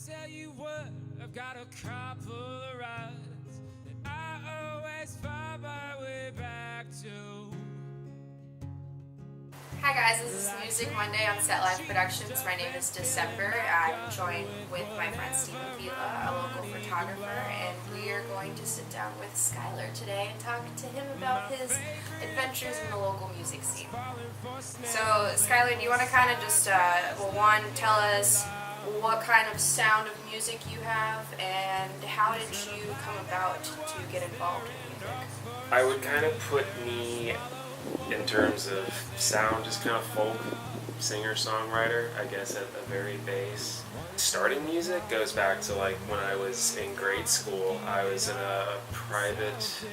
tell you what, I've got a couple of ruts that I always find my way back to. Hi guys, this is Music Monday on Set Live Productions. My name is December. I'm joined with my friend Stephen Vila, a local photographer, and we are going to sit down with Skyler today and talk to him about his adventures in the local music scene. So Skyler, do you want to kind of just, one, tell us what kind of sound of music you have and how did you come about to get involved in music? I would kind of put me in terms of sound, just kind of folk singer-songwriter, I guess, at the very base. Starting music goes back to like when I was in grade school. I was in a private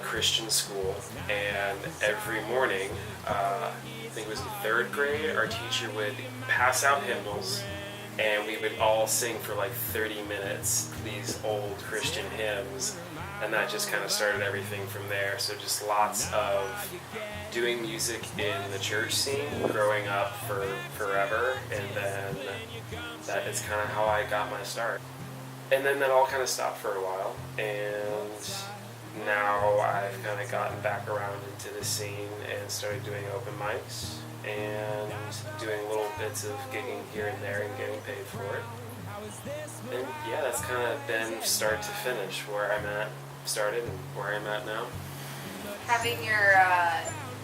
Christian school, and every morning, I think it was in third grade, our teacher would pass out hymnals, and we would all sing for like 30 minutes these old Christian hymns. And that just kind of started everything from there. So just lots of doing music in the church scene, growing up for forever, and then that is kind of how I got my start. And then that all kind of stopped for a while, and now I've kind of gotten back around into the scene and started doing open mics and doing little bits of gigging here and there and getting paid for it. And yeah, that's kind of been start to finish where I'm at. Started and where I'm at now. Having your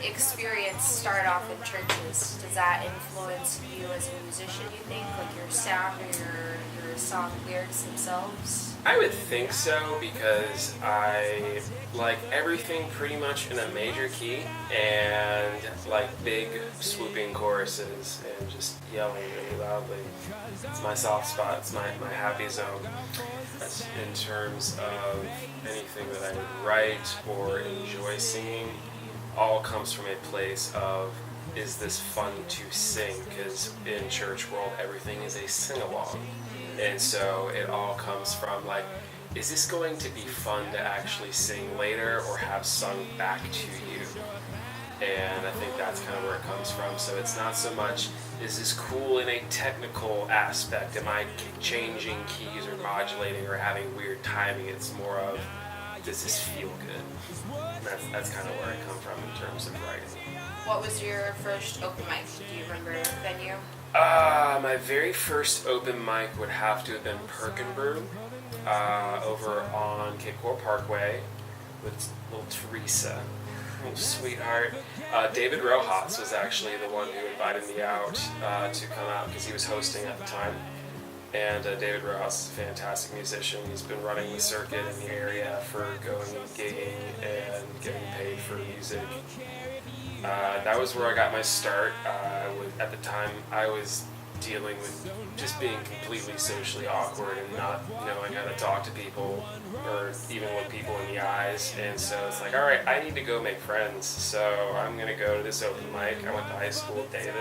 experience start off in churches, does that influence you as a musician, you think? Like your sound or your song lyrics themselves? I would think so, because I like everything pretty much in a major key and like big swooping choruses and just yelling really loudly. It's my soft spot, it's my happy zone. That's in terms of anything that I would write or enjoy singing, all comes from a place of, is this fun to sing? Because in church world, everything is a sing-along. And so it all comes from like, is this going to be fun to actually sing later or have sung back to you? And I think that's kind of where it comes from. So it's not so much, is this cool in a technical aspect? Am I changing keys or modulating or having weird timing? It's more of, does this feel good? And that's kind of where I come from in terms of writing. What was your first open mic? Do you remember the venue? My very first open mic would have to have been Perk and Brew over on Cape Coral Parkway with little Teresa, little sweetheart. David Rojas was actually the one who invited me out to come out because he was hosting at the time. And David Rojas is a fantastic musician. He's been running the circuit in the area for going and gigging and getting paid for music. That was where I got my start. At the time, I was dealing with just being completely socially awkward and not knowing how to talk to people or even look people in the eyes. And so it's like, all right, I need to go make friends. So I'm going to go to this open mic. I went to high school with David.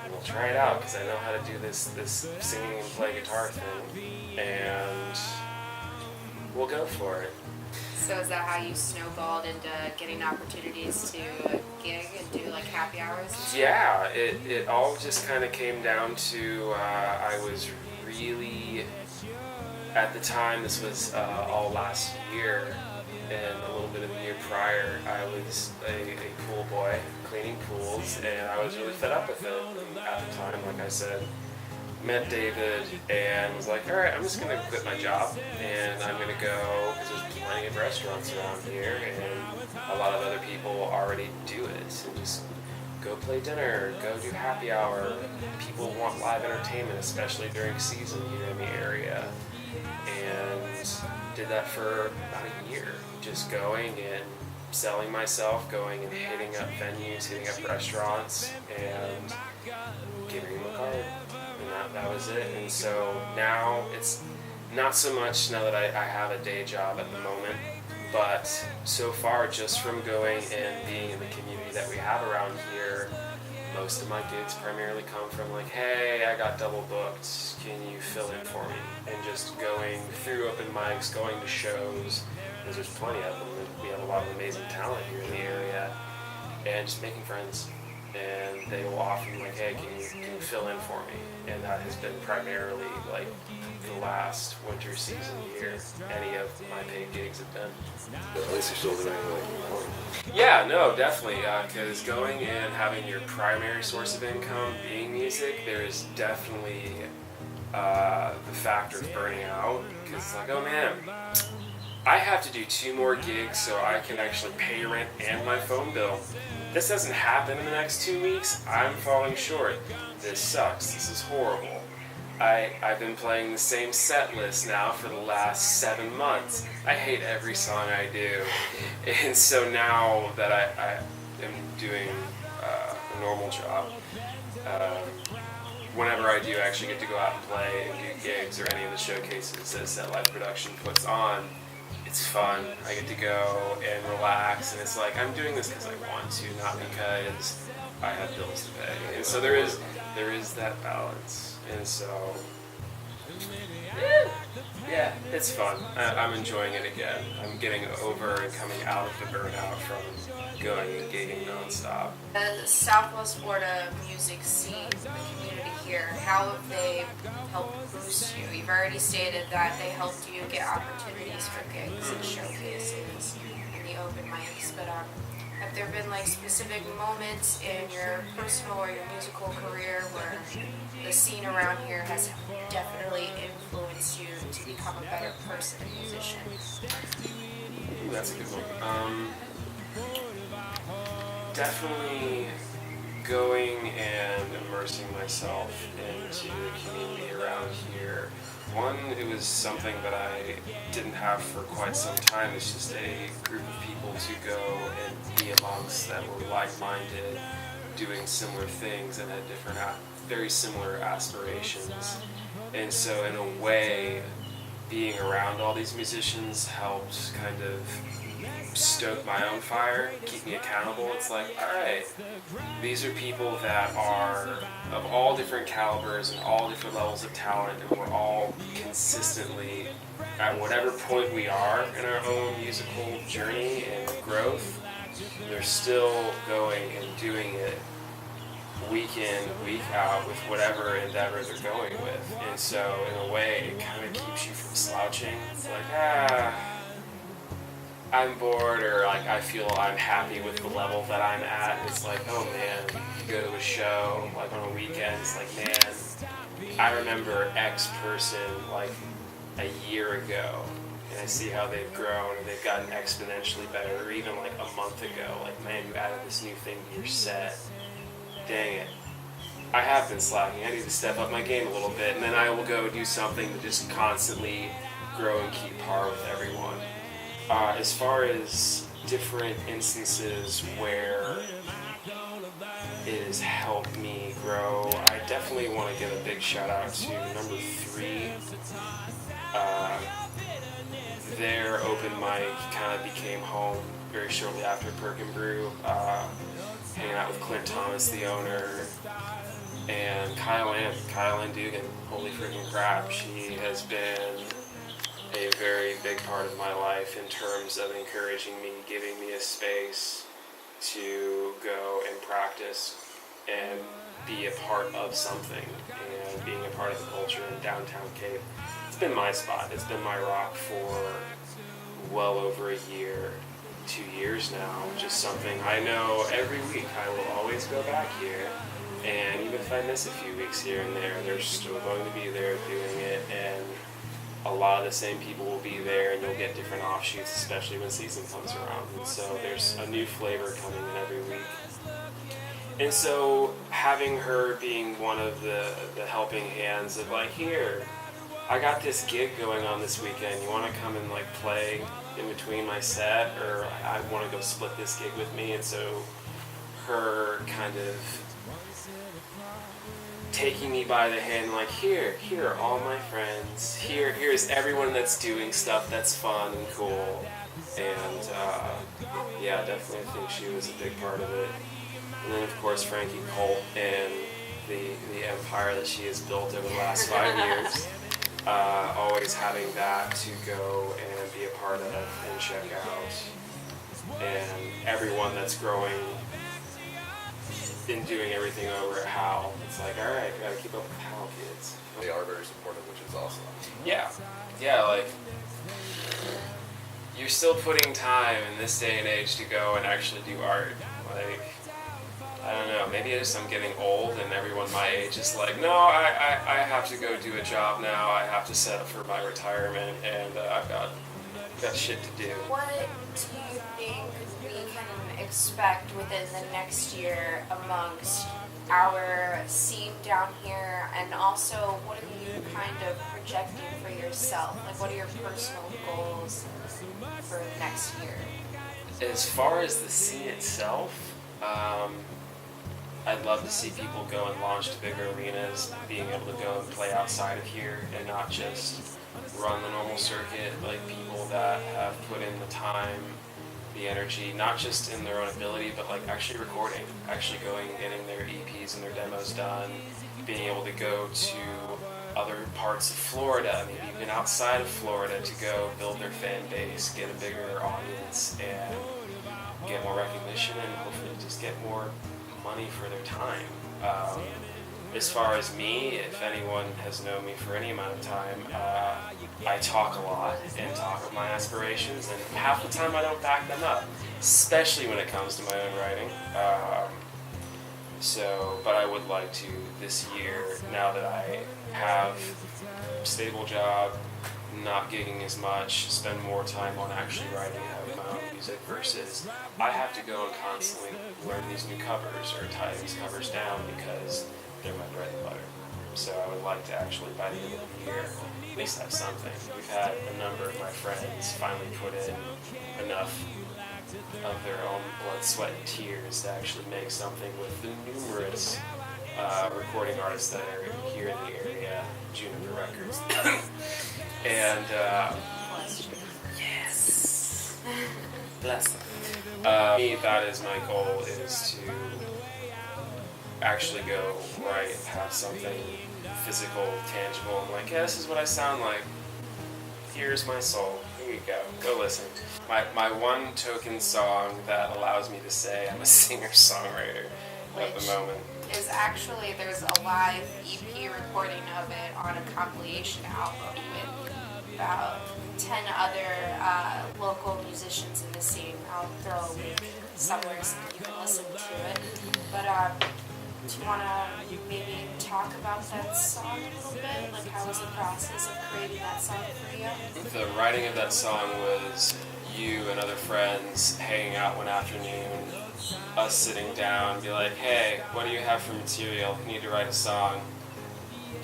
And we'll try it out because I know how to do this singing and play guitar thing. And we'll go for it. So is that how you snowballed into getting opportunities to gig and do like happy hours? Yeah, it all just kind of came down to I was really, at the time, this was all last year and a little bit of the year prior, I was a pool boy cleaning pools, and I was really fed up with it. And at the time, like I said, met David and was like, all right, I'm just going to quit my job and I'm going to go, because there's plenty of restaurants around here and a lot of other people already do it, and just go play dinner, go do happy hour. People want live entertainment, especially during season here in the area, and did that for about a year, just going and selling myself, going and hitting up venues, hitting up restaurants, and giving them a card. And that was it. And so now it's not so much now that I have a day job at the moment, but so far just from going and being in the community that we have around here, most of my gigs primarily come from like, hey, I got double booked, can you fill in for me? And just going through open mics, going to shows, because there's plenty of them. We have a lot of amazing talent here in the area, and just making friends. and they will often be like, hey, can you fill in for me? And that has been primarily like the last winter season year any of my paid gigs have been. At least you're still doing like more. Yeah, no, definitely, because going and having your primary source of income being music, there is definitely the factor of burning out, because it's like, oh man, I have to do 2 more gigs so I can actually pay rent and my phone bill. This doesn't happen in the next 2 weeks. I'm falling short. This sucks. This is horrible. I've been playing the same set list now for the last 7 months. I hate every song I do. And so now that I am doing a normal job, whenever I do actually get to go out and play and do gigs or any of the showcases that Set Life Production puts on, it's fun. I get to go and relax, and it's like I'm doing this because I want to, not because I have bills to pay. And so there is that balance. And so yeah, it's fun. I'm enjoying it again. I'm getting over and coming out of the burnout from going and gigging nonstop. The Southwest Florida music scene, the community here, how have they helped boost you? You've already stated that they helped you get opportunities for gigs and showcases and the open mics, but have there been like specific moments in your personal or your musical career where the scene around here has definitely influenced you to become a better person and musician? Ooh, that's a good one. Definitely going and immersing myself into the community around here. One, it was something that I didn't have for quite some time. It's just a group of people to go and be amongst that were like-minded, doing similar things and had different, very similar aspirations. And so in a way, being around all these musicians helped kind of stoke my own fire, keep me accountable. It's like, alright, these are people that are of all different calibers and all different levels of talent, and we're all consistently at whatever point we are in our own musical journey and growth, they're still going and doing it week in, week out with whatever endeavor they're going with. And so in a way, it kind of keeps you from slouching. It's like, I'm bored, or like I feel I'm happy with the level that I'm at. And it's like, oh man, you go to a show like on a weekend, it's like, man, I remember X person like a year ago, and I see how they've grown and they've gotten exponentially better, or even like a month ago, like, man, you added this new thing to your set. Dang it. I have been slacking. I need to step up my game a little bit, and then I will go do something to just constantly grow and keep par with everyone. As far as different instances where it has helped me grow, I definitely want to give a big shout out to number 3. Their open mic kind of became home very shortly after Perk and Brew, hanging out with Clint Thomas, the owner, and Kyle Ann Dugan. Holy freaking crap, she has been a very big part of my life in terms of encouraging me, giving me a space to go and practice and be a part of something, and being a part of the culture in downtown Cape. It's been my spot. It's been my rock for well over a year, 2 years now. Just something I know every week I will always go back here, and even if I miss a few weeks here and there, they're still going to be there doing it, and a lot of the same people will be there, and you'll get different offshoots, especially when season comes around. And so there's a new flavor coming in every week. And so having her being one of the helping hands of like, here, I got this gig going on this weekend. You want to come and like play in between my set, or I want to go split this gig with me. And so her kind of taking me by the hand, like, here are all my friends. Here's everyone that's doing stuff that's fun and cool. And yeah, definitely I think she was a big part of it. And then of course Frankie Colt and the empire that she has built over the last 5 years. Always having that to go and be a part of and check out. And everyone that's growing in doing everything over at Hal, it's like, all right, gotta keep up with Hal kids. They are very supportive, which is awesome. Yeah, like, you're still putting time in this day and age to go and actually do art. Like, I don't know, maybe it's I'm getting old and everyone my age is like, no, I have to go do a job now, I have to set up for my retirement, and I've got shit to do. What do you think we can expect within the next year amongst our scene down here, and also what are you kind of projecting for yourself? Like, what are your personal goals for next year? As far as the scene itself, I'd love to see people go and launch to bigger arenas, being able to go and play outside of here and not just run the normal circuit, like people that have put in the time, the energy, not just in their own ability, but like actually recording, actually going and getting their EPs and their demos done, being able to go to other parts of Florida, maybe even outside of Florida, to go build their fan base, get a bigger audience, and get more recognition, and hopefully just get more money for their time. As far as me, if anyone has known me for any amount of time, I talk a lot and talk of my aspirations, and half the time I don't back them up, especially when it comes to my own writing. But I would like to this year, now that I have a stable job, not gigging as much, spend more time on actually writing out my own music versus I have to go and constantly learn these new covers or tie these covers down because they're my bread and butter. So I would like to actually, by the end of the year, at least have something. We've had a number of my friends finally put in enough of their own blood, sweat, and tears to actually make something with the numerous recording artists that are here in the area, Juniper Records. And, yes, bless them. Me, that is my goal, is to actually go write, have something physical, tangible. I'm like, yeah, this is what I sound like. Here's my soul. Here you go listen. My one token song that allows me to say I'm a singer-songwriter at the moment. Is actually, there's a live EP recording of it on a compilation album with about 10 other local musicians in the scene. I'll throw a link somewhere so that you can listen to it. But do you want to maybe talk about that song a little bit? Like, how was the process of creating that song for you? The writing of that song was you and other friends hanging out one afternoon, us sitting down and be like, hey, what do you have for material? You need to write a song.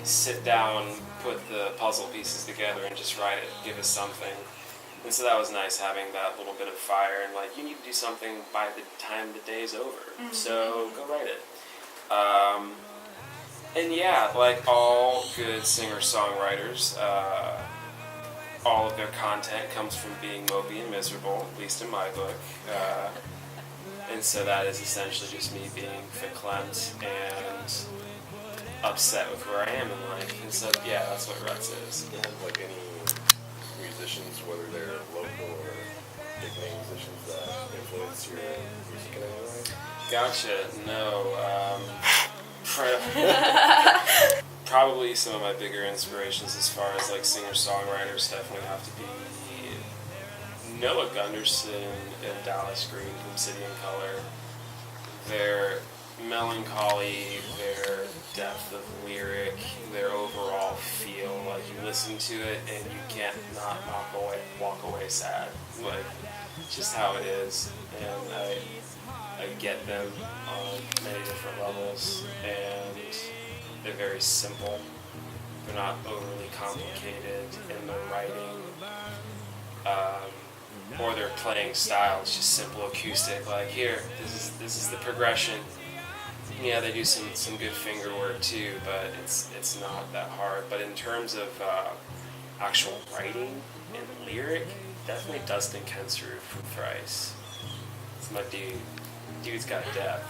Sit down, put the puzzle pieces together and just write it, give us something. And so that was nice, having that little bit of fire, and like, you need to do something by the time the day's over. Mm-hmm. So go write it. And yeah, like all good singer-songwriters, all of their content comes from being mopey and miserable, at least in my book. And so that is essentially just me being verklempt and upset with where I am in life. And so, yeah, that's what Ruts is. Yeah, like any musicians, whether they're local or big name musicians, that influence your music in any way? Gotcha. No. Probably some of my bigger inspirations as far as like singer-songwriters definitely have to be Noah Gunderson and Dallas Green from City and Color. Their melancholy, their depth of lyric, their overall feel, like you listen to it and you can't not walk away sad. Like, just how it is. And I get them on many different levels, and they're very simple. They're not overly complicated in their writing, or their playing style. It's just simple acoustic. Like, here, this is the progression. Yeah, they do some good finger work too, but it's not that hard. But in terms of actual writing and lyric, definitely Dustin Kensrud from Thrice. It's my dude. Dude's got depth.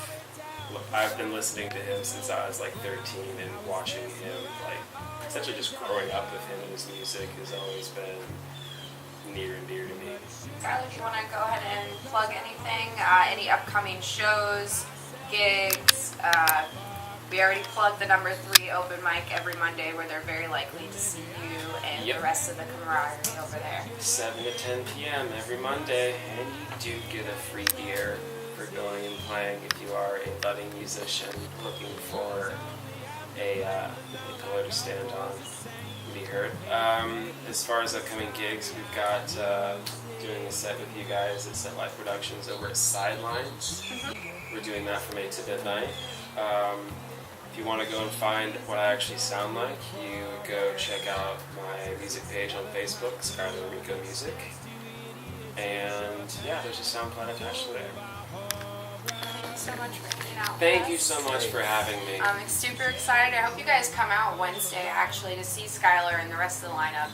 Look, I've been listening to him since I was like 13, and watching him, like, essentially just growing up with him and his music has always been near and dear to me. Skyler, do you want to go ahead and plug anything? Any upcoming shows? gigs. We already plugged the number 3 open mic every Monday where they're very likely to see you and Yep. the rest of the camaraderie over there. 7 to 10 p.m. every Monday, and you do get a free beer for going and playing if you are a budding musician looking for a pillar to stand on and be heard. As far as upcoming gigs, we've got doing a set with you guys at Set Life Productions over at Sidelines. We're doing that from 8 to midnight. If you want to go and find what I actually sound like, you go check out my music page on Facebook, Skyler Enrico Music. And yeah, there's a SoundCloud attached to there. Thank you so much for hanging out with Thank us. you so much for having me. I'm super excited. I hope you guys come out Wednesday actually to see Skyler and the rest of the lineup.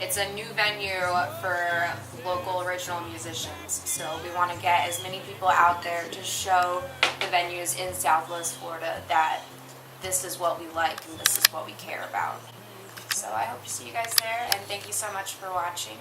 It's a new venue for local original musicians, so we want to get as many people out there to show the venues in Southwest Florida that this is what we like and this is what we care about. So I hope to see you guys there, and thank you so much for watching.